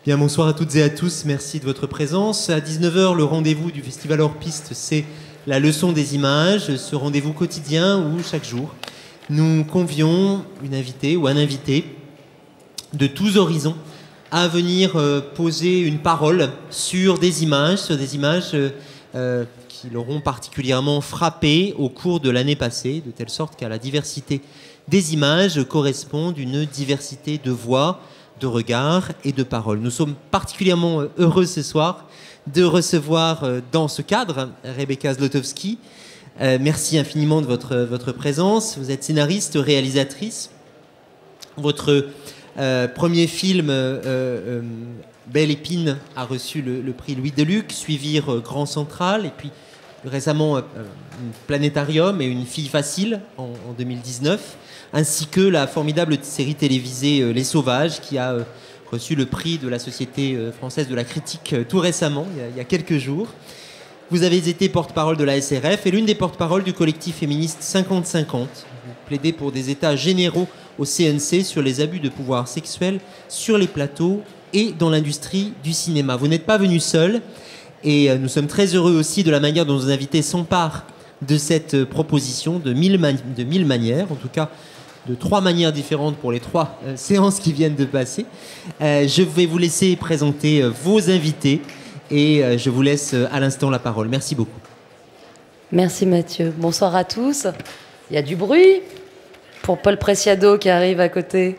Bien, bonsoir à toutes et à tous, merci de votre présence. À 19 h, le rendez-vous du Festival Hors Piste, c'est la leçon des images, ce rendez-vous quotidien où, chaque jour, nous convions une invitée ou un invité de tous horizons à venir poser une parole sur des images qui l'auront particulièrement frappé au cours de l'année passée, de telle sorte qu'à la diversité des images correspond une diversité de voix, de regards et de paroles. Nous sommes particulièrement heureux ce soir de recevoir dans ce cadre Rebecca Zlotowski. Merci infiniment de votre présence. Vous êtes scénariste, réalisatrice. Votre premier film, Belle Épine, a reçu le prix Louis Deluc, suivi Grand Central, et puis récemment Planétarium et Une fille facile en 2019, ainsi que la formidable série télévisée Les Sauvages, qui a reçu le prix de la Société française de la critique tout récemment, il y a quelques jours. Vous avez été porte-parole de la SRF et l'une des porte-paroles du collectif féministe 50-50. Vous plaidez pour des états généraux au CNC sur les abus de pouvoir sexuel sur les plateaux et dans l'industrie du cinéma. Vous n'êtes pas venu seul et nous sommes très heureux aussi de la manière dont nos invités s'emparent de cette proposition de mille manières, en tout cas de 3 manières différentes pour les 3 séances qui viennent de passer. Je vais vous laisser présenter vos invités et je vous laisse à l'instant la parole. Merci beaucoup. Merci Mathieu. Bonsoir à tous. Il y a du bruit pour Paul Preciado qui arrive à côté.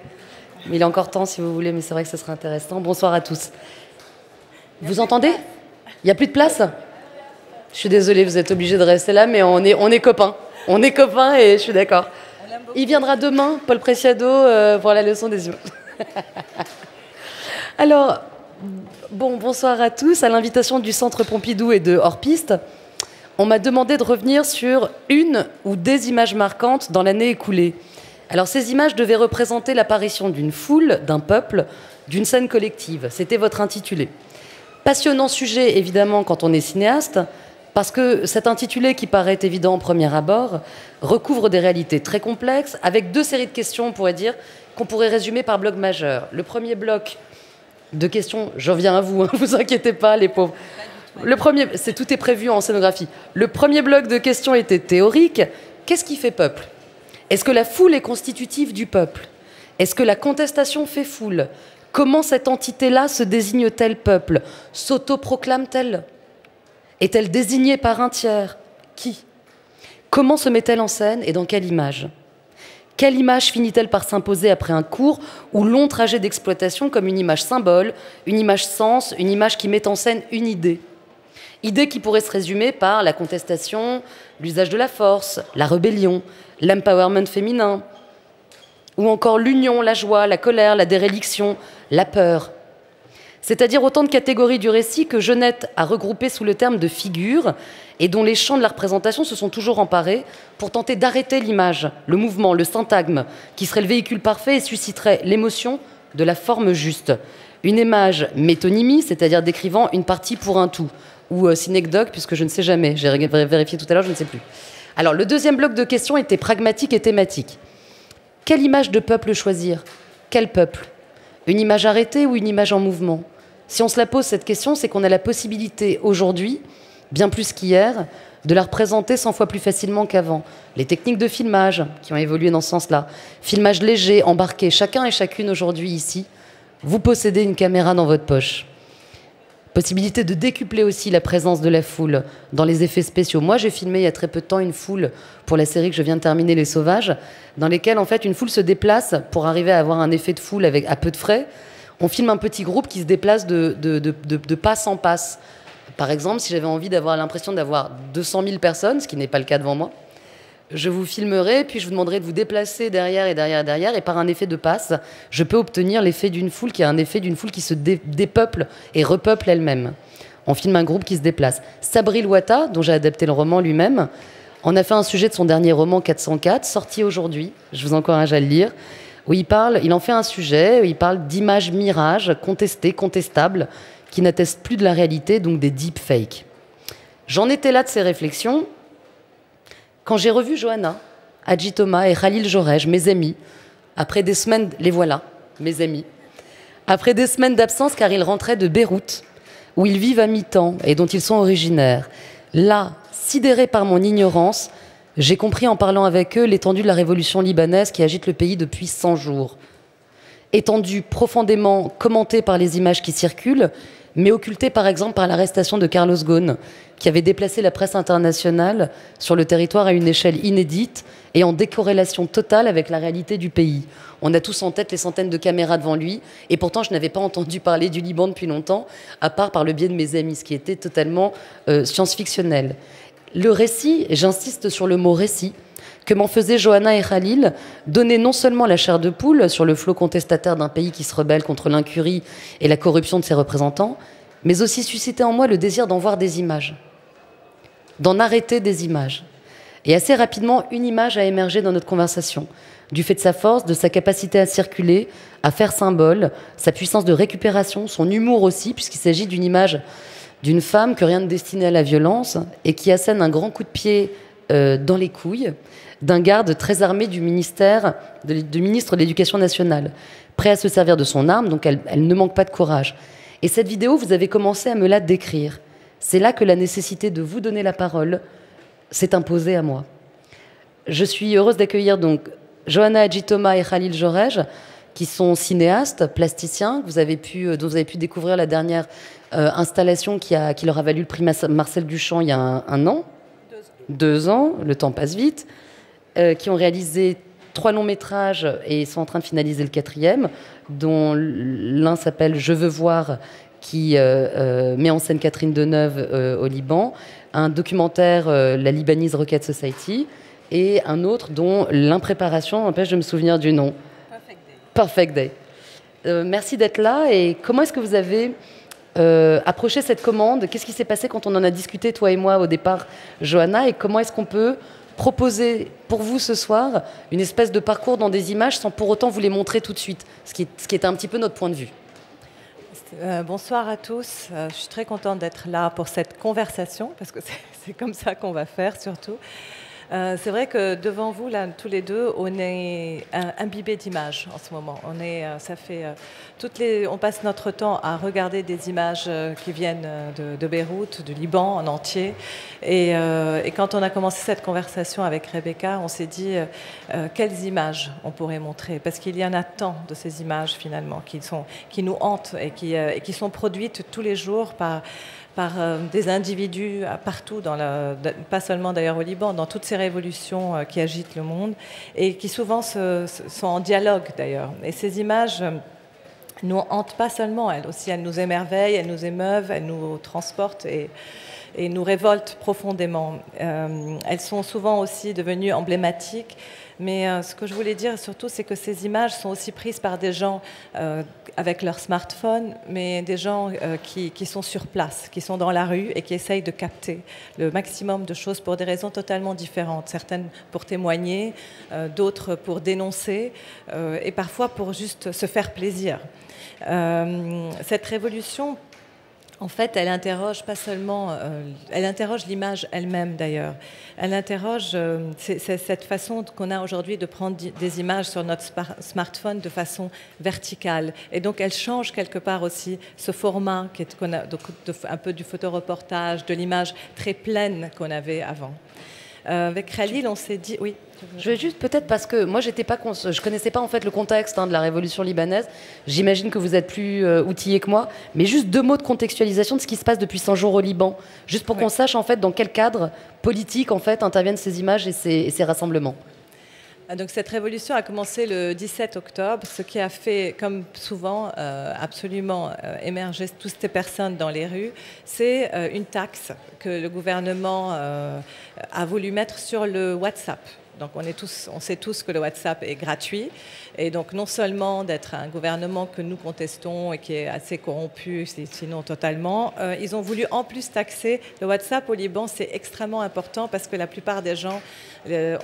Mais il est encore temps si vous voulez, mais c'est vrai que ce serait intéressant. Bonsoir à tous. Vous entendez? Il n'y a plus de place? Je suis désolée, vous êtes obligés de rester là, mais on est copains. On est copains et je suis d'accord. Il viendra demain, Paul Preciado, pour la leçon des images. Alors, bonsoir à tous. À l'invitation du Centre Pompidou et de Hors Piste, on m'a demandé de revenir sur une ou des images marquantes dans l'année écoulée. Alors, ces images devaient représenter l'apparition d'une foule, d'un peuple, d'une scène collective. C'était votre intitulé. Passionnant sujet, évidemment, quand on est cinéaste, parce que cet intitulé, qui paraît évident au premier abord, recouvre des réalités très complexes, avec 2 séries de questions, on pourrait dire, qu'on pourrait résumer par blocs majeurs. Le premier bloc de questions, j'en viens à vous, hein, vous inquiétez pas, les pauvres. Le premier, tout est prévu en scénographie. Le premier bloc de questions était théorique. Qu'est-ce qui fait peuple? Est-ce que la foule est constitutive du peuple? Est-ce que la contestation fait foule? Comment cette entité-là se désigne-t-elle peuple? S'autoproclame-t-elle? Est-elle désignée par un tiers? Qui? Comment se met-elle en scène et dans quelle image? Quelle image finit-elle par s'imposer après un court ou long trajet d'exploitation comme une image symbole, une image sens, une image qui met en scène une idée? Idée qui pourrait se résumer par la contestation, l'usage de la force, la rébellion, l'empowerment féminin, ou encore l'union, la joie, la colère, la déréliction, la peur. C'est-à-dire autant de catégories du récit que Genette a regroupées sous le terme de figure et dont les champs de la représentation se sont toujours emparés pour tenter d'arrêter l'image, le mouvement, le syntagme, qui serait le véhicule parfait et susciterait l'émotion de la forme juste. Une image métonymie, c'est-à-dire décrivant une partie pour un tout, ou synecdoque, puisque je ne sais jamais, j'ai vérifié tout à l'heure, je ne sais plus. Alors, le deuxième bloc de questions était pragmatique et thématique. Quelle image de peuple choisir? Quel peuple? Une image arrêtée ou une image en mouvement? Si on se la pose cette question, c'est qu'on a la possibilité aujourd'hui, bien plus qu'hier, de la représenter 100 fois plus facilement qu'avant. Les techniques de filmage qui ont évolué dans ce sens-là, filmage léger, embarqué, chacun et chacune aujourd'hui ici, vous possédez une caméra dans votre poche. Possibilité de décupler aussi la présence de la foule dans les effets spéciaux. Moi, j'ai filmé il y a très peu de temps une foule pour la série que je viens de terminer, Les Sauvages, dans lesquelles en fait une foule se déplace pour arriver à avoir un effet de foule avec à peu de frais. On filme un petit groupe qui se déplace de passe en passe. Par exemple, si j'avais envie d'avoir l'impression d'avoir 200 000 personnes, ce qui n'est pas le cas devant moi, je vous filmerai, puis je vous demanderai de vous déplacer derrière, et par un effet de passe, je peux obtenir l'effet d'une foule qui a un effet d'une foule qui se dépeuple et repeuple elle-même. On filme un groupe qui se déplace. Sabri Louata, dont j'ai adapté le roman lui-même, en a fait un sujet de son dernier roman 404, sorti aujourd'hui, je vous encourage à le lire, où il en fait un sujet, où il parle d'images mirages, contestées, contestables, qui n'attestent plus de la réalité, donc des deepfakes. J'en étais là de ces réflexions quand j'ai revu Johanna, Hadji Thomas et Khalil Jorej, mes amis. Après des semaines, les voilà, mes amis. Après des semaines d'absence, car ils rentraient de Beyrouth, où ils vivent à mi-temps et dont ils sont originaires. Là, sidéré par mon ignorance, j'ai compris en parlant avec eux l'étendue de la révolution libanaise qui agite le pays depuis 100 jours. Étendue profondément commentée par les images qui circulent, mais occultée par exemple par l'arrestation de Carlos Ghosn, qui avait déplacé la presse internationale sur le territoire à une échelle inédite et en décorrélation totale avec la réalité du pays. On a tous en tête les centaines de caméras devant lui, et pourtant je n'avais pas entendu parler du Liban depuis longtemps, à part par le biais de mes amis, ce qui était totalement science-fictionnel. Le récit, et j'insiste sur le mot récit, que m'en faisaient Johanna et Khalil, donnait non seulement la chair de poule sur le flot contestataire d'un pays qui se rebelle contre l'incurie et la corruption de ses représentants, mais aussi suscitait en moi le désir d'en voir des images, d'en arrêter des images. Et assez rapidement, une image a émergé dans notre conversation, du fait de sa force, de sa capacité à circuler, à faire symbole, sa puissance de récupération, son humour aussi, puisqu'il s'agit d'une image d'une femme que rien ne destinait à la violence et qui assène un grand coup de pied dans les couilles d'un garde très armé du ministre de l'Éducation nationale, prêt à se servir de son arme, donc elle ne manque pas de courage. Et cette vidéo, vous avez commencé à me la décrire. C'est là que la nécessité de vous donner la parole s'est imposée à moi. Je suis heureuse d'accueillir donc Johanna Hadjitoma et Khalil Jorej, qui sont cinéastes, plasticiens, dont vous avez pu découvrir la dernière installation qui leur a valu le prix Marcel Duchamp il y a un an. 2 ans, le temps passe vite, qui ont réalisé 3 longs métrages et sont en train de finaliser le 4e, dont l'un s'appelle Je veux voir, qui met en scène Catherine Deneuve au Liban, un documentaire La Libanese Rocket Society, et un autre dont l'impréparation empêche de me souvenir du nom. Perfect Day. Merci d'être là. Et comment est-ce que vous avez approché cette commande? Qu'est-ce qui s'est passé quand on en a discuté, toi et moi, au départ, Johanna? Et comment est-ce qu'on peut proposer pour vous ce soir une espèce de parcours dans des images sans pour autant vous les montrer tout de suite, ce qui était un petit peu notre point de vue? Bonsoir à tous. Je suis très contente d'être là pour cette conversation, parce que c'est comme ça qu'on va faire surtout. C'est vrai que devant vous, là, tous les deux, on est imbibés d'images en ce moment. On passe notre temps à regarder des images qui viennent de Beyrouth, du Liban en entier. Et quand on a commencé cette conversation avec Rebecca, on s'est dit quelles images on pourrait montrer, parce qu'il y en a tant de ces images finalement qui nous hantent et qui sont produites tous les jours par des individus partout, pas seulement d'ailleurs au Liban, dans toutes ces révolutions qui agitent le monde et qui souvent sont en dialogue d'ailleurs. Et ces images nous hantent pas seulement, elles aussi, elles nous émerveillent, elles nous émeuvent, elles nous transportent et nous révoltent profondément. Elles sont souvent aussi devenues emblématiques. Mais ce que je voulais dire surtout, c'est que ces images sont aussi prises par des gens avec leur smartphone, mais des gens qui sont sur place, qui sont dans la rue et qui essayent de capter le maximum de choses pour des raisons totalement différentes. Certaines pour témoigner, d'autres pour dénoncer et parfois pour juste se faire plaisir. Cette révolution, en fait, elle interroge pas seulement, elle interroge l'image elle-même d'ailleurs. Elle interroge cette façon qu'on a aujourd'hui de prendre des images sur notre smartphone de façon verticale. Et donc, elle change quelque part aussi ce format qu'on a, un peu du photoreportage, de l'image très pleine qu'on avait avant. Avec Khalil, on s'est dit... Oui. Je vais juste peut-être parce que moi je connaissais pas en fait le contexte de la révolution libanaise. J'imagine que vous êtes plus outillé que moi, mais juste 2 mots de contextualisation de ce qui se passe depuis 100 jours au Liban, juste pour qu'on sache en fait dans quel cadre politique en fait interviennent ces images et ces rassemblements. Donc cette révolution a commencé le 17 octobre, ce qui a fait, comme souvent, absolument émerger toutes ces personnes dans les rues. C'est une taxe que le gouvernement a voulu mettre sur le WhatsApp. Donc on sait tous que le WhatsApp est gratuit. Et donc non seulement d'être un gouvernement que nous contestons et qui est assez corrompu, sinon totalement, ils ont voulu en plus taxer le WhatsApp au Liban. C'est extrêmement important parce que la plupart des gens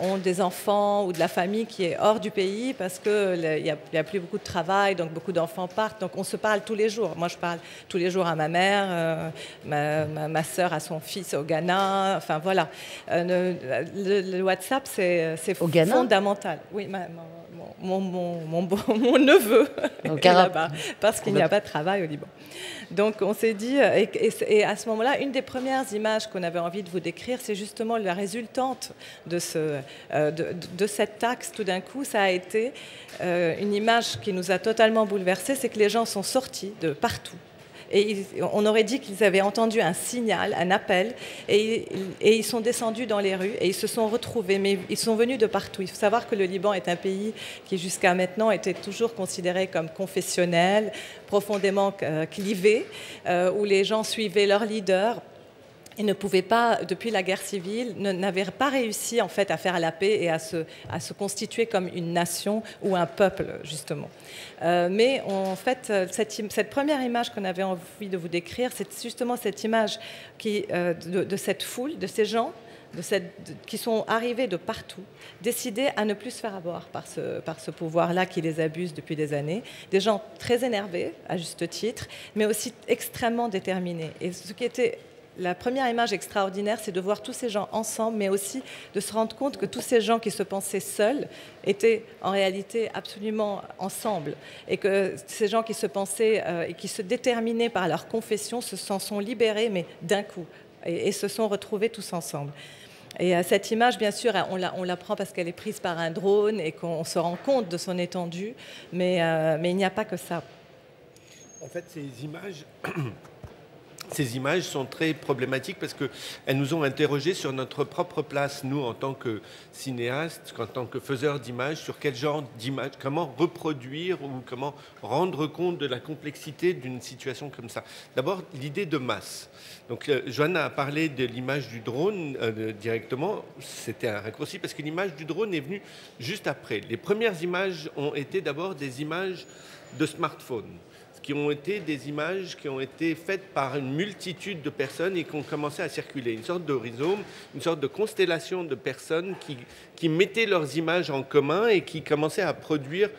ont des enfants ou de la famille qui est hors du pays parce qu'il n'y a plus beaucoup de travail, donc beaucoup d'enfants partent. Donc on se parle tous les jours. Moi je parle tous les jours à ma mère, ma sœur à son fils au Ghana. Enfin voilà. Le WhatsApp c'est fondamental. Oui, mon neveu est là-bas, parce qu'il n'y a pas de travail au Liban. Donc on s'est dit, et à ce moment-là, une des premières images qu'on avait envie de vous décrire, c'est justement la résultante de cette taxe. Tout d'un coup, ça a été une image qui nous a totalement bouleversés, c'est que les gens sont sortis de partout. Et on aurait dit qu'ils avaient entendu un signal, un appel, et ils sont descendus dans les rues et ils se sont retrouvés, mais ils sont venus de partout. Il faut savoir que le Liban est un pays qui jusqu'à maintenant était toujours considéré comme confessionnel, profondément clivé, où les gens suivaient leur leader. Ils ne pouvaient pas, depuis la guerre civile, n'avaient pas réussi en fait à faire la paix et à se constituer comme une nation ou un peuple, justement. Mais en fait, cette première image qu'on avait envie de vous décrire, c'est justement cette image de cette foule, de ces gens qui sont arrivés de partout, décidés à ne plus se faire avoir par ce pouvoir-là qui les abuse depuis des années. Des gens très énervés, à juste titre, mais aussi extrêmement déterminés. Et ce qui était la première image extraordinaire, c'est de voir tous ces gens ensemble, mais aussi de se rendre compte que tous ces gens qui se pensaient seuls étaient en réalité absolument ensemble. Et que ces gens qui se pensaient et qui se déterminaient par leur confession s'en sont libérés, mais d'un coup, et se sont retrouvés tous ensemble. Et cette image, bien sûr, on la prend parce qu'elle est prise par un drone et qu'on se rend compte de son étendue, mais il n'y a pas que ça. En fait, ces images sont très problématiques parce qu'elles nous ont interrogés sur notre propre place, nous, en tant que cinéastes, en tant que faiseurs d'images, sur quel genre d'images, comment reproduire ou comment rendre compte de la complexité d'une situation comme ça. D'abord, l'idée de masse. Donc, Johanna a parlé de l'image du drone directement. C'était un raccourci parce que l'image du drone est venue juste après. Les premières images ont été d'abord des images de smartphones, qui ont été des images qui ont été faites par une multitude de personnes et qui ont commencé à circuler. Une sorte de rhizome, une sorte de constellation de personnes qui mettaient leurs images en commun et qui commençaient à produire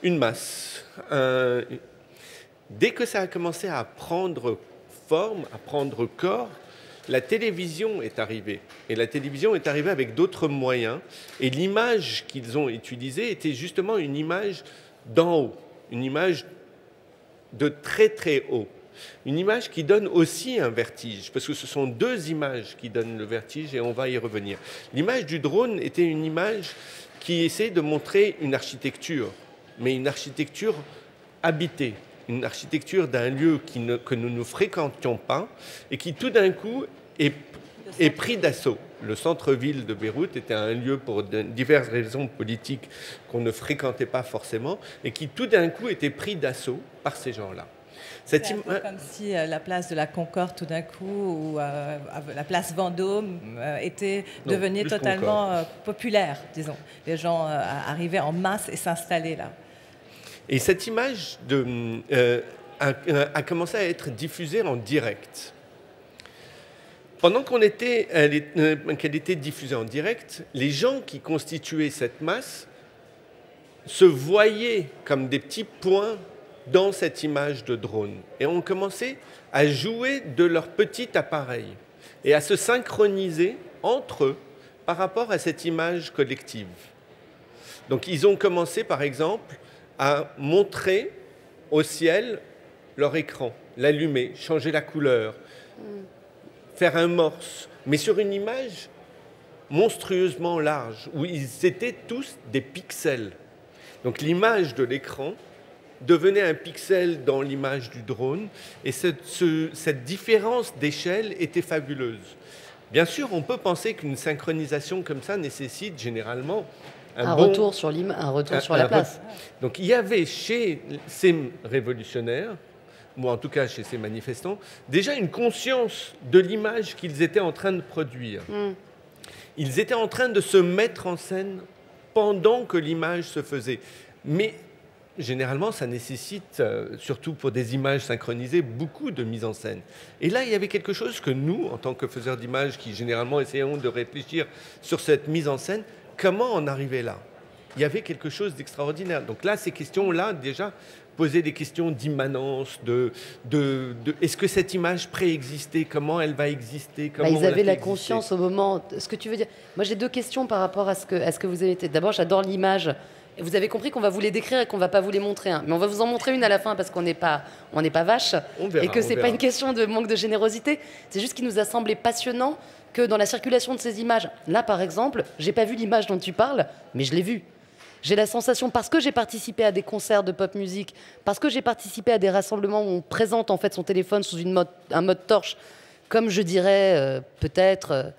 une masse. Dès que ça a commencé à prendre forme, à prendre corps, la télévision est arrivée. Et la télévision est arrivée avec d'autres moyens. Et l'image qu'ils ont utilisée était justement une image d'en haut, une image de très très haut. Une image qui donne aussi un vertige, parce que ce sont deux images qui donnent le vertige et on va y revenir. L'image du drone était une image qui essaie de montrer une architecture, mais une architecture habitée, une architecture d'un lieu que nous ne fréquentions pas et qui tout d'un coup est pris d'assaut. Le centre-ville de Beyrouth était un lieu pour diverses raisons politiques qu'on ne fréquentait pas forcément et qui tout d'un coup était pris d'assaut par ces gens-là. C'est un peu comme si la place de la Concorde tout d'un coup ou la place Vendôme devenait totalement populaire, disons. Les gens arrivaient en masse et s'installaient là. Et cette image a commencé à être diffusée en direct. Pendant qu'elle était diffusée en direct, les gens qui constituaient cette masse se voyaient comme des petits points dans cette image de drone et ont commencé à jouer de leur petit appareil et à se synchroniser entre eux par rapport à cette image collective. Donc ils ont commencé par exemple à montrer au ciel leur écran, l'allumer, changer la couleur, faire un morse, mais sur une image monstrueusement large, où ils étaient tous des pixels. Donc l'image de l'écran devenait un pixel dans l'image du drone, et cette différence d'échelle était fabuleuse. Bien sûr, on peut penser qu'une synchronisation comme ça nécessite généralement un retour sur la place. Donc il y avait chez ces révolutionnaires, ou en tout cas chez ces manifestants, déjà une conscience de l'image qu'ils étaient en train de produire. Ils étaient en train de se mettre en scène pendant que l'image se faisait. Mais généralement, ça nécessite, surtout pour des images synchronisées, beaucoup de mise en scène. Et là, il y avait quelque chose que nous, en tant que faiseurs d'images, qui généralement essayons de réfléchir sur cette mise en scène, comment en arriver là? Il y avait quelque chose d'extraordinaire. Donc là, ces questions-là, déjà, poser des questions d'immanence, est-ce que cette image préexistait, comment elle va exister, comment ils avaient la conscience au moment. Ce que tu veux dire. Moi, j'ai deux questions par rapport à ce que vous avez été. D'abord, j'adore l'image Et vous avez compris qu'on va vous les décrire et qu'on va pas vous les montrer. Hein. Mais on va vous en montrer une à la fin parce qu'on n'est pas vache. On verra, et que c'est on pas verra. une question de manque de générosité. C'est juste qu'il nous a semblé passionnant que dans la circulation de ces images, là par exemple, j'ai pas vu l'image dont tu parles, mais je l'ai vue. J'ai la sensation, parce que j'ai participé à des concerts de pop music, parce que j'ai participé à des rassemblements où on présente en fait son téléphone sous un mode torche, comme je dirais peut-être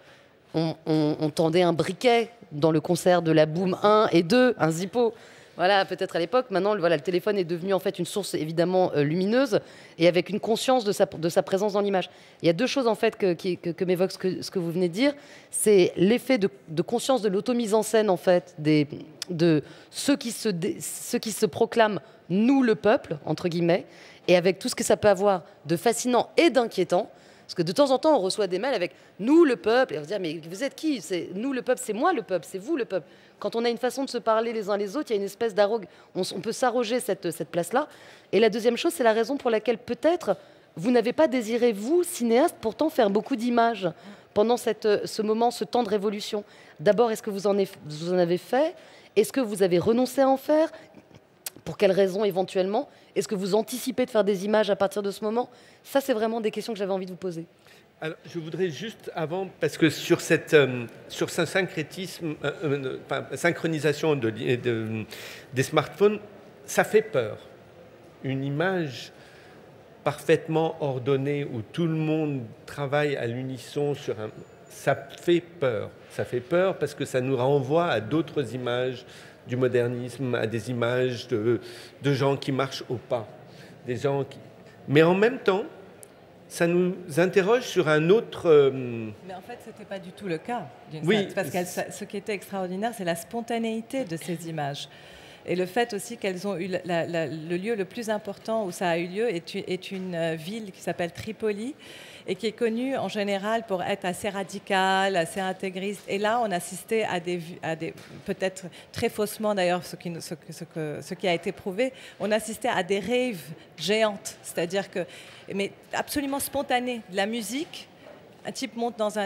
on tendait un briquet dans le concert de la Boom 1 et 2, un Zippo. Voilà, peut-être à l'époque. Maintenant, voilà, le téléphone est devenu en fait une source évidemment lumineuse et avec une conscience de sa présence dans l'image. Il y a deux choses en fait que m'évoque ce que vous venez de dire. C'est l'effet de conscience de l'automise en scène en fait de ceux qui se proclament nous le peuple entre guillemets, et avec tout ce que ça peut avoir de fascinant et d'inquiétant. Parce que de temps en temps, on reçoit des mails avec « nous, le peuple ». Et on se dit « mais vous êtes qui ?» C'est « nous, le peuple, c'est moi, le peuple, c'est vous, le peuple ». Quand on a une façon de se parler les uns les autres, il y a une espèce d'arrogue. On peut s'arroger cette place-là. Et la deuxième chose, c'est la raison pour laquelle peut-être vous n'avez pas désiré, vous, cinéaste, pourtant faire beaucoup d'images pendant ce moment, ce temps de révolution. D'abord, est-ce que vous en avez fait? Est-ce que vous avez renoncé à en faire? Pour quelles raisons éventuellement? Est-ce que vous anticipez de faire des images à partir de ce moment? Ça, c'est vraiment des questions que j'avais envie de vous poser. Alors, je voudrais juste avant, parce que sur ce syncrétisme, synchronisation des smartphones, ça fait peur. Une image parfaitement ordonnée où tout le monde travaille à l'unisson sur un... Ça fait peur. Ça fait peur parce que ça nous renvoie à d'autres images du modernisme, à des images de gens qui marchent au pas. Des gens qui... Mais en même temps, ça nous interroge sur un autre... Mais en fait, ce n'était pas du tout le cas. Oui. Parce que ce qui était extraordinaire, c'est la spontanéité de ces images. Et le fait aussi qu'elles ont eu le lieu le plus important où ça a eu lieu est une ville qui s'appelle Tripoli et qui est connue en général pour être assez radicale, assez intégriste. Et là, on assistait à des peut-être très faussement d'ailleurs, ce qui a été prouvé, on assistait à des raves géantes, c'est-à-dire que, mais absolument spontanées, de la musique. Un type monte dans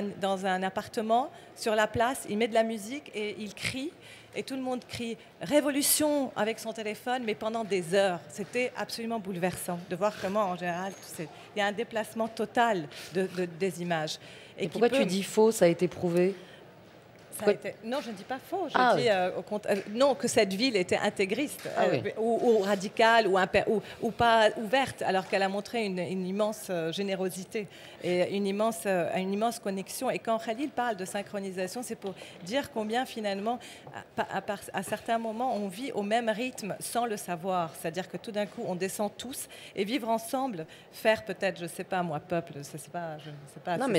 un appartement, sur la place, il met de la musique et il crie. Et tout le monde crie « Révolution » avec son téléphone, mais pendant des heures. C'était absolument bouleversant de voir comment, en général, il y a un déplacement total des images. Et pourquoi tu dis faux? Ça a été prouvé? Non, je ne dis pas faux. Je dis au contraire, non, que cette ville était intégriste ou radicale ou pas ouverte, alors qu'elle a montré une immense générosité et une immense connexion. Et quand Khalil parle de synchronisation, c'est pour dire combien finalement, à certains moments, on vit au même rythme sans le savoir. C'est-à-dire que tout d'un coup, on descend tous et vivre ensemble, faire peut-être, je ne sais pas moi, peuple, je ne sais pas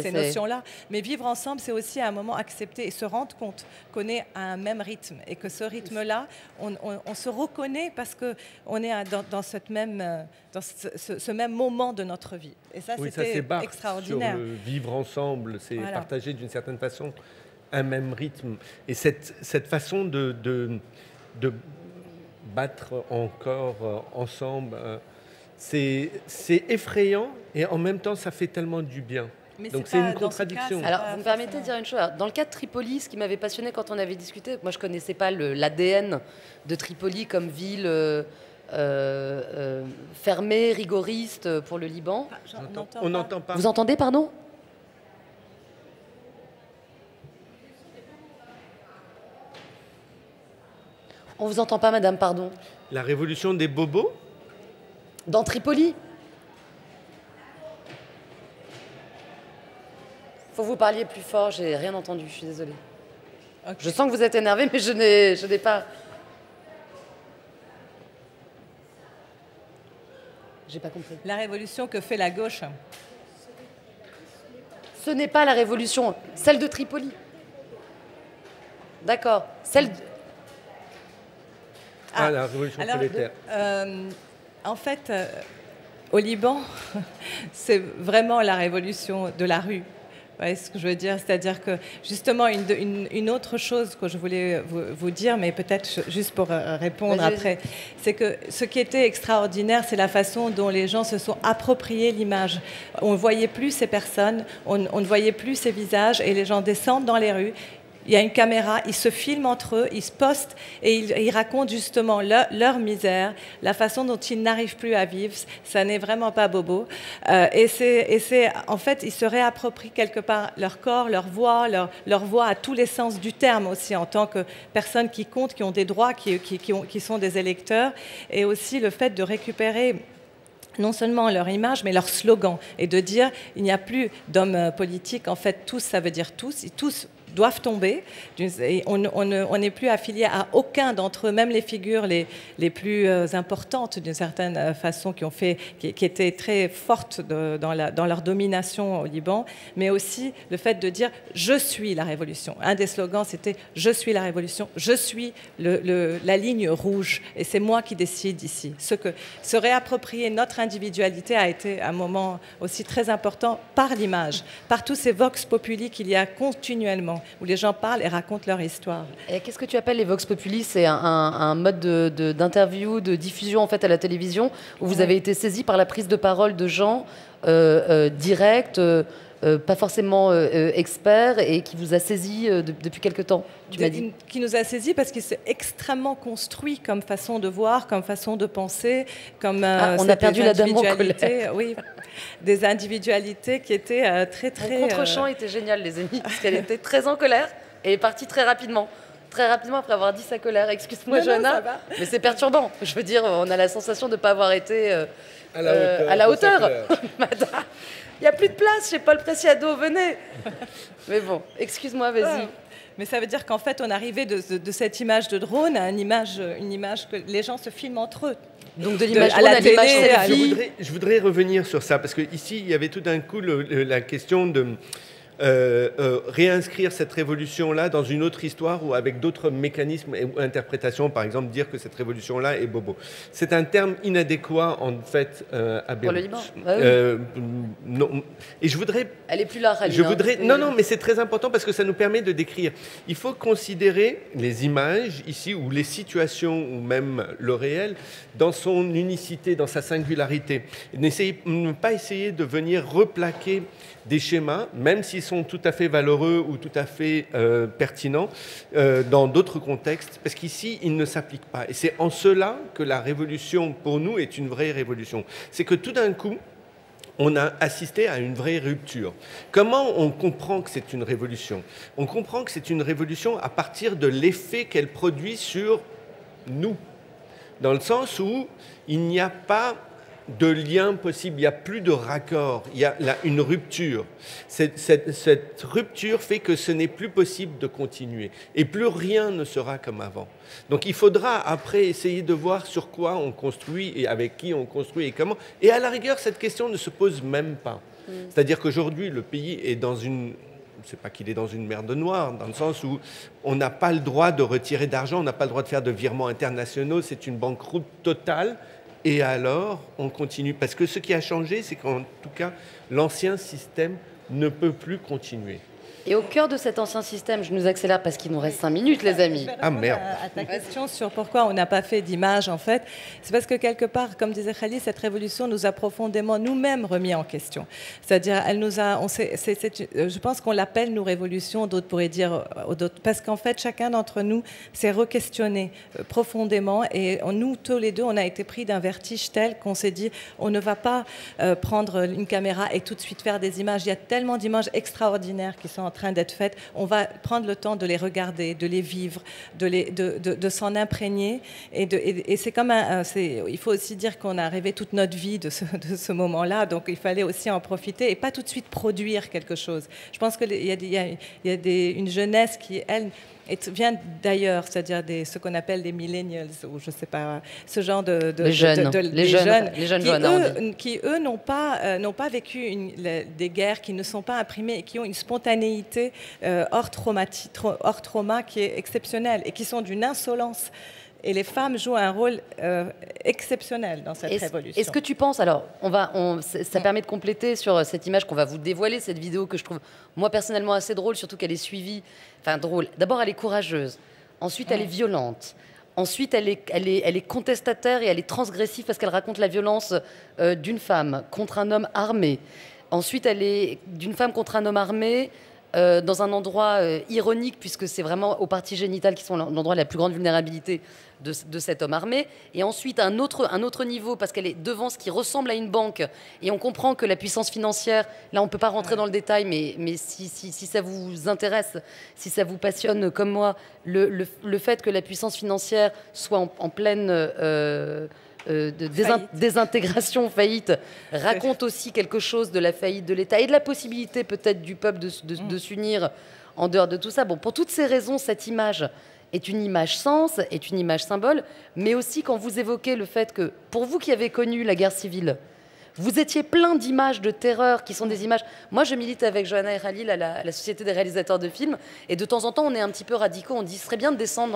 ces notions-là, mais vivre ensemble, c'est aussi à un moment accepter et se rendre compte qu'on est à un même rythme et que ce rythme-là, on se reconnaît parce qu'on est dans ce même moment de notre vie. Et ça, c'était extraordinaire. Sur le vivre ensemble, c'est partager d'une certaine façon un même rythme. Et cette façon de battre encore ensemble, c'est effrayant et en même temps, ça fait tellement du bien. Mais donc c'est une contradiction. Alors, vous me permettez de dire une chose. Alors, dans le cas de Tripoli, ce qui m'avait passionné quand on avait discuté, moi je ne connaissais pas l'ADN de Tripoli comme ville fermée, rigoriste pour le Liban. On n'entend pas. Vous entendez, pardon? On ne vous entend pas, madame, pardon. La révolution des bobos? Dans Tripoli? Faut que vous parliez plus fort, j'ai rien entendu, je suis désolée. Okay. Je sens que vous êtes énervé, mais je n'ai pas... J'ai pas compris. La révolution que fait la gauche. Ce n'est pas la révolution, celle de Tripoli. D'accord. Celle... la révolution prolétaire. En fait, au Liban, c'est vraiment la révolution de la rue. Vous voyez ce que je veux dire? C'est-à-dire que, justement, une autre chose que je voulais vous dire, mais peut-être juste pour répondre après, c'est que ce qui était extraordinaire, c'est la façon dont les gens se sont appropriés l'image. On ne voyait plus ces personnes, on ne voyait plus ces visages, et les gens descendent dans les rues. il y a une caméra, ils se filment entre eux, ils se postent et ils racontent justement leur misère, la façon dont ils n'arrivent plus à vivre. Ça n'est vraiment pas bobo. En fait, ils se réapproprient quelque part leur corps, leur voix à tous les sens du terme aussi, en tant que personnes qui comptent, qui ont des droits, qui sont des électeurs, et aussi le fait de récupérer non seulement leur image, mais leur slogan, et de dire il n'y a plus d'hommes politiques, en fait, tous, ça veut dire tous, et tous doivent tomber. Et on n'est plus affilié à aucun d'entre eux, même les figures les plus importantes d'une certaine façon, qui étaient très fortes dans leur domination au Liban, mais aussi le fait de dire « je suis la révolution ». Un des slogans, c'était « je suis la révolution, je suis la ligne rouge, et c'est moi qui décide ici ». Se réapproprier notre individualité a été un moment aussi très important par l'image, par tous ces vox populi qu'il y a continuellement, où les gens parlent et racontent leur histoire. Et qu'est-ce que tu appelles les vox populi? C'est un mode d'interview, de diffusion en fait à la télévision, où vous avez été saisi par la prise de parole de gens directs, pas forcément experts, et qui vous a saisi depuis quelque temps, tu m'as dit. Qui nous a saisi parce qu'il s'est extrêmement construit comme façon de voir, comme façon de penser, comme on a perdu la dame en colère. Oui, des individualités qui étaient très très. Mon contre-champ était génial, les amis, parce qu'elle était très en colère et est partie très rapidement. Très rapidement après avoir dit sa colère. Excuse-moi, Johanna, mais c'est perturbant. Je veux dire, on a la sensation de ne pas avoir été à la hauteur. Il n'y a plus de place chez Paul Preciado, venez. Mais bon, excuse-moi, vas-y. Mais ça veut dire qu'en fait, on arrivait de cette image de drone à une image que les gens se filment entre eux. Donc de l'image à la télé. Je voudrais revenir sur ça, parce qu'ici, il y avait tout d'un coup la question de réinscrire cette révolution-là dans une autre histoire ou avec d'autres mécanismes ou interprétations, par exemple dire que cette révolution-là est bobo. C'est un terme inadéquat en fait à Beyrouth. Pour le Liban. Non. Et je voudrais... Elle est plus là, Khalil, Non, mais c'est très important parce que ça nous permet de décrire. Il faut considérer les images ici, ou les situations, ou même le réel, dans son unicité, dans sa singularité. Ne pas essayer de venir replaquer des schémas, même s'ils sont tout à fait valeureux ou tout à fait pertinents, dans d'autres contextes, parce qu'ici, ils ne s'appliquent pas. Et c'est en cela que la révolution, pour nous, est une vraie révolution. C'est que tout d'un coup, on a assisté à une vraie rupture. Comment on comprend que c'est une révolution? On comprend que c'est une révolution à partir de l'effet qu'elle produit sur nous, dans le sens où il n'y a pas de lien possible, il n'y a plus de raccord, il y a là une rupture. Cette rupture fait que ce n'est plus possible de continuer et plus rien ne sera comme avant. Donc il faudra après essayer de voir sur quoi on construit et avec qui on construit et comment. Et à la rigueur, cette question ne se pose même pas. C'est-à-dire qu'aujourd'hui, le pays est dans une... C'est pas qu'il est dans une merde noire, dans le sens où on n'a pas le droit de retirer d'argent, on n'a pas le droit de faire de virements internationaux, c'est une banqueroute totale. Et alors, on continue. Parce que ce qui a changé, c'est qu'en tout cas, l'ancien système ne peut plus continuer. Et au cœur de cet ancien système, je nous accélère parce qu'il nous reste 5 minutes, les amis. Ah merde. À ta question sur pourquoi on n'a pas fait d'image, en fait, c'est parce que quelque part, comme disait Khalil, cette révolution nous a profondément nous-mêmes remis en question. C'est-à-dire, elle nous a, je pense qu'on l'appelle nous révolution, d'autres pourraient dire, parce qu'en fait, chacun d'entre nous s'est re-questionné profondément, et nous, tous les deux, on a été pris d'un vertige tel qu'on s'est dit, on ne va pas prendre une caméra et tout de suite faire des images. Il y a tellement d'images extraordinaires qui sont en train d'être faites, on va prendre le temps de les regarder, de les vivre, de s'en imprégner. Et c'est comme il faut aussi dire qu'on a rêvé toute notre vie de ce moment-là, donc il fallait aussi en profiter et pas tout de suite produire quelque chose. Je pense qu'il y a une jeunesse qui, elle, vient d'ailleurs, c'est-à-dire ce qu'on appelle les millennials, ou je ne sais pas, ce genre les jeunes qui eux n'ont pas vécu des guerres, qui ne sont pas imprimées et qui ont une spontanéité hors trauma qui est exceptionnelle et qui sont d'une insolence. Et les femmes jouent un rôle exceptionnel dans cette révolution. Est-ce que tu penses, alors, ça permet de compléter sur cette image qu'on va vous dévoiler, cette vidéo que je trouve, moi, personnellement, assez drôle, surtout qu'elle est suivie, enfin, drôle. D'abord, elle est courageuse. Ensuite, elle est violente. Ensuite, elle est contestataire et elle est transgressive parce qu'elle raconte la violence d'une femme contre un homme armé. Ensuite, elle est d'une femme contre un homme armé, dans un endroit ironique, puisque c'est vraiment aux parties génitales qui sont l'endroit de la plus grande vulnérabilité de cet homme armé. Et ensuite, un autre niveau, parce qu'elle est devant ce qui ressemble à une banque. Et on comprend que la puissance financière, là, on ne peut pas rentrer dans le détail, mais si ça vous intéresse, si ça vous passionne comme moi, le fait que la puissance financière soit en pleine... désintégration, faillite, raconte aussi quelque chose de la faillite de l'État et de la possibilité peut-être du peuple de s'unir en dehors de tout ça. Bon, pour toutes ces raisons, cette image est une image sens, est une image symbole, mais aussi quand vous évoquez le fait que, pour vous qui avez connu la guerre civile, vous étiez plein d'images de terreur qui sont des images... Moi, je milite avec Johanna et Khalil à la Société des réalisateurs de films. Et de temps en temps, on est un petit peu radicaux. On dit ce serait bien de descendre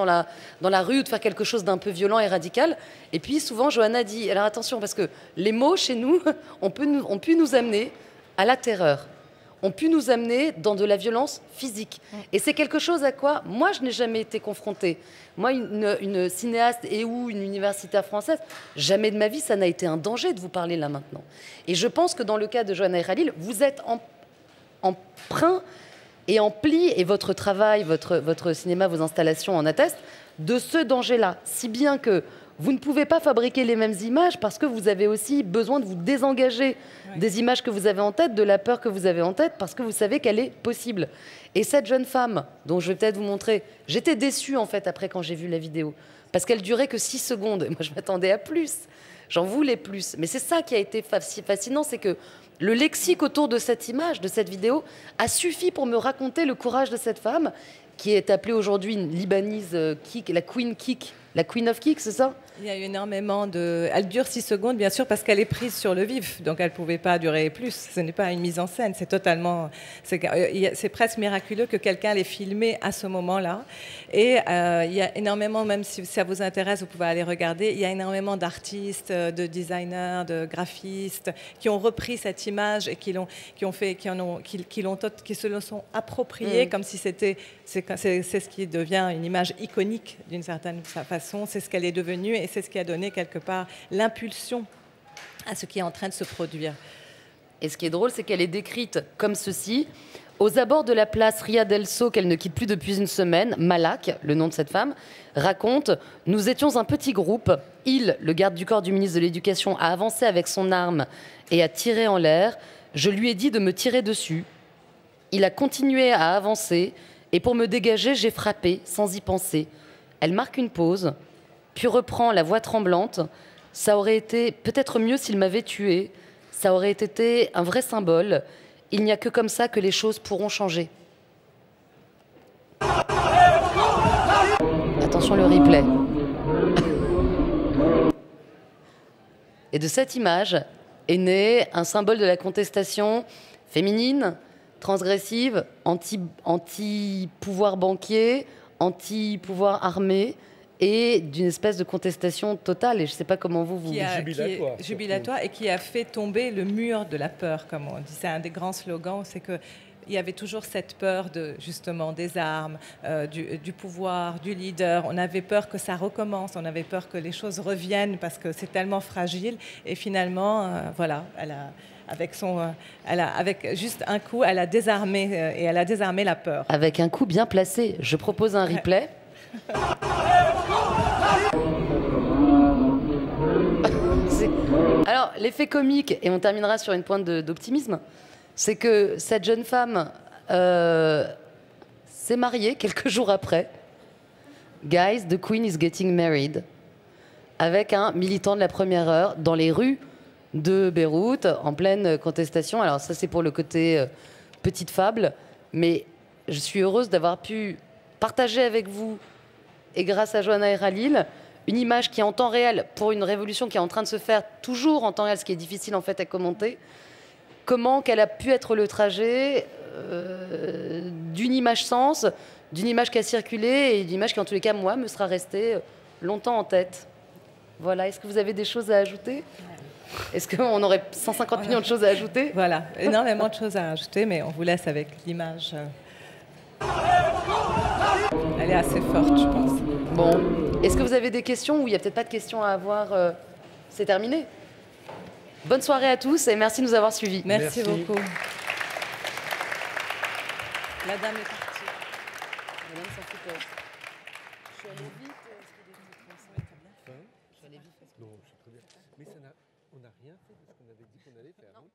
dans la rue ou de faire quelque chose d'un peu violent et radical. Et puis, souvent, Johanna dit... Alors attention, parce que les mots, chez nous, ont pu nous amener à la terreur. Ont pu nous amener dans de la violence physique. Et c'est quelque chose à quoi, moi, je n'ai jamais été confrontée. Moi, une cinéaste et ou une universitaire française, jamais de ma vie, ça n'a été un danger de vous parler là maintenant. Et je pense que dans le cas de Johanna et Khalil, vous êtes emprunt et empli, et votre travail, votre cinéma, vos installations en attestent, de ce danger-là. Si bien que vous ne pouvez pas fabriquer les mêmes images parce que vous avez aussi besoin de vous désengager des images que vous avez en tête, de la peur que vous avez en tête, parce que vous savez qu'elle est possible. Et cette jeune femme, dont je vais peut-être vous montrer, j'étais déçue en fait après quand j'ai vu la vidéo, parce qu'elle durait que 6 secondes. Et moi, je m'attendais à plus. J'en voulais plus. Mais c'est ça qui a été fascinant, c'est que le lexique autour de cette image, de cette vidéo, a suffi pour me raconter le courage de cette femme, qui est appelée aujourd'hui une Libanese Kick, la Queen of Kick, c'est ça? Il y a eu énormément de... Elle dure 6 secondes, bien sûr, parce qu'elle est prise sur le vif. Donc, elle ne pouvait pas durer plus. Ce n'est pas une mise en scène. C'est totalement... C'est presque miraculeux que quelqu'un l'ait filmé à ce moment-là. Et il y a énormément, même si ça vous intéresse, vous pouvez aller regarder, il y a énormément d'artistes, de designers, de graphistes qui ont repris cette image et qui se le sont appropriés comme si c'était... C'est ce qui devient une image iconique d'une certaine façon. C'est ce qu'elle est devenue et c'est ce qui a donné quelque part l'impulsion à ce qui est en train de se produire. Et ce qui est drôle, c'est qu'elle est décrite comme ceci. Aux abords de la place Ria del So, qu'elle ne quitte plus depuis une semaine, Malak, le nom de cette femme, raconte « Nous étions un petit groupe. Il, le garde du corps du ministre de l'Éducation, a avancé avec son arme et a tiré en l'air. Je lui ai dit de me tirer dessus. Il a continué à avancer et pour me dégager, j'ai frappé sans y penser. Elle marque une pause, puis reprend la voix tremblante. Ça aurait été peut-être mieux s'il m'avait tué. Ça aurait été un vrai symbole. Il n'y a que comme ça que les choses pourront changer. » Attention le replay. Et de cette image est né un symbole de la contestation féminine, transgressive, anti-pouvoir banquier, anti-pouvoir armé, et d'une espèce de contestation totale. Et je ne sais pas comment vous... Jubilatoire, et qui a fait tomber le mur de la peur, comme on dit. C'est un des grands slogans, c'est que il y avait toujours cette peur justement des armes, du pouvoir, du leader. On avait peur que ça recommence, on avait peur que les choses reviennent parce que c'est tellement fragile. Et finalement, voilà, avec juste un coup, elle a désarmé et elle a désarmé la peur. Avec un coup bien placé. Je propose un replay. Alors, l'effet comique, et on terminera sur une pointe d'optimisme, c'est que cette jeune femme s'est mariée quelques jours après. Guys, the Queen is getting married. Avec un militant de la première heure dans les rues de Beyrouth, en pleine contestation. Alors ça, c'est pour le côté petite fable, mais je suis heureuse d'avoir pu partager avec vous, et grâce à Johanna et Khalil, une image qui est en temps réel, pour une révolution qui est en train de se faire toujours en temps réel, ce qui est difficile en fait à commenter, comment qu'elle a pu être le trajet d'une image sens, d'une image qui a circulé et d'une image qui en tous les cas, moi, me sera restée longtemps en tête. Voilà, est-ce que vous avez des choses à ajouter ? Est-ce qu'on aurait 150 millions de choses à ajouter ? Voilà, énormément de choses à ajouter, mais on vous laisse avec l'image. Elle est assez forte, je pense. Bon, est-ce que vous avez des questions ou il n'y a peut-être pas de questions à avoir C'est terminé. Bonne soirée à tous et merci de nous avoir suivis. Merci beaucoup. La dame est partie. Madame s'en foutait. Je suis allée vite, parce que des trucs comme ça, t'as bien fait. Je suis allée vite parce que... Non, c'est très bien. Mais on n'a rien fait de ce qu'on avait dit qu'on allait faire. Non.